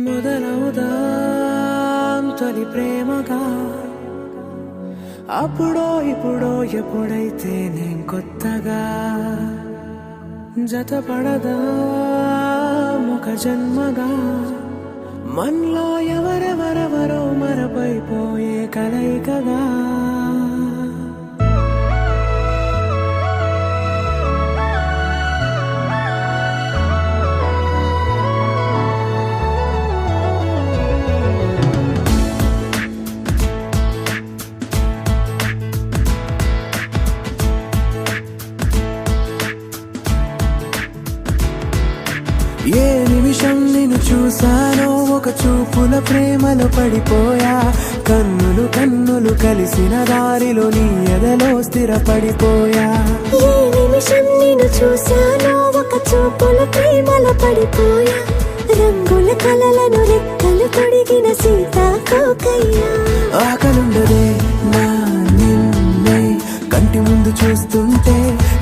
మొదలవుదాం తొలి ప్రేమగా, అప్పుడో ఇప్పుడో ఎప్పుడైతే నేను కొత్తగా జతపడదా ఒక జన్మగా, మనలో ఎవరెవరెవరో మరపైపోయే కలయికగా. ఏ నిమిషం నిన్ను చూసానో ఒక చూపుల ప్రేమలో పడిపోయా, కన్నులు కన్నులు కలిసిన దారిలో నీ ఎదలో స్థిరపడిపోయా. ఏ నిమిషం నిన్ను చూసానో ఒక చూపుల ప్రేమలో పడిపోయా, రంగుల కలలను రెక్కలు తొడిగిన సీతాకోకయ్యా. ఆకలుండదే నా నిన్నే కంటి ముందు చూస్తుంటే,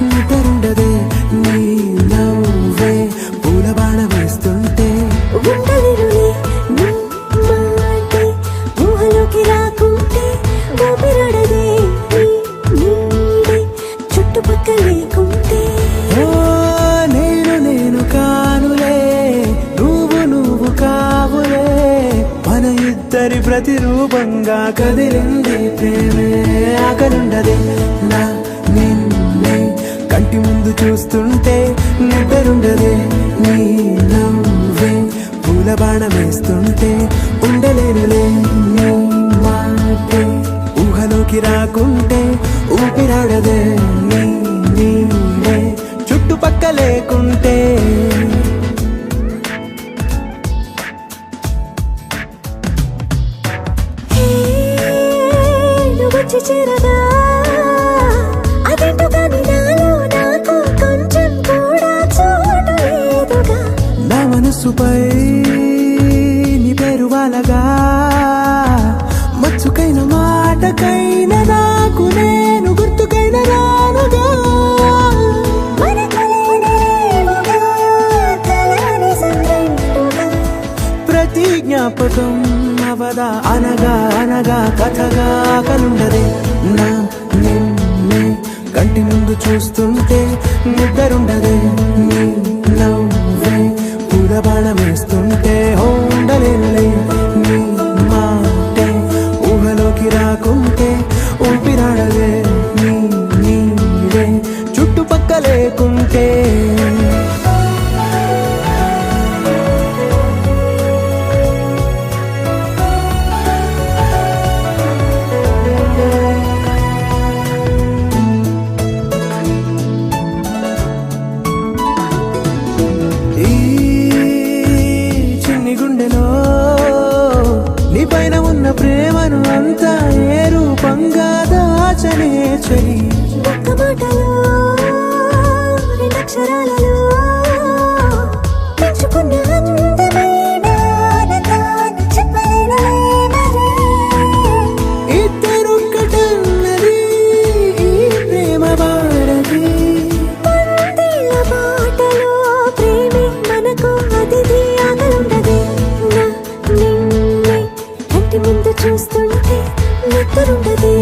నిద్రుండదే నీ నవ్వే పూల బాణ వేస్తుంటే, ఉండలేనులే నీ మాటే ఊహలోకి రాకుంటే, ఊపిరాడదే నీ నీడే చుట్టుపక్కల లేకుంటే. ఓ నేను కానులే నువ్వు కావులే, మన ఇద్దరి ప్రతిరూపంగా కదిలింది ప్రేమే. ఆకలుండదే నా నిన్నే కంటి ముందు చూస్తుంటే, నిద్రుండదే నీ నవ్వే పూల బాణ వేస్తుంటే, ఉండలేనులే నీ మాటే ఊహలోకి రాకుంటే, ఊపిరాడదే నీ నీడే చుట్టుపక్క లేకుంటే. వచ్చి చేరగా అదేంటో కానీ నాలో నాకు కొంచెం కూడా చోటు లేదుగా. నా మనసుపై నీ పేరు వాలగా, మచ్చుకైన మాటకైన నాకు నేను గుర్తుకైన రానుగా. మన కలయికలేవుగా, కలని సంరెండుగా. ప్రతి జ్ఞాపకం అవదా అనగా అనగా కథగా. కలుండదే నా నిన్నే కంటి ముందు చూస్తుంటే, నిద్రుండదే నీ నవ్వే పూల బాణ వేస్తుంటే, ఉండలేనులే నీ మాటే ఊహలోకి రాకుంటే, ఊపిరాడదే నీ నీడే చుట్టుపక్క లేకుంటే. నీ పైన ఉన్న ప్రేమను అంతా ఏ రూపంగా దాచనే చెలి. ఒక్క మాటలో రెండక్షరాలలో పెంచుకున్న అందమైన ఆనందాన్ని చెప్పలేనులే. ఇద్దరొక్కటన్నది ఈ ప్రేమ వాడది. పందిళ్ళ బాటలో ప్రేమే మనకు అతిథి. ఆకలుండదే నా నిన్నే కంటి ముందు చూస్తుంటే, నిద్రుండదే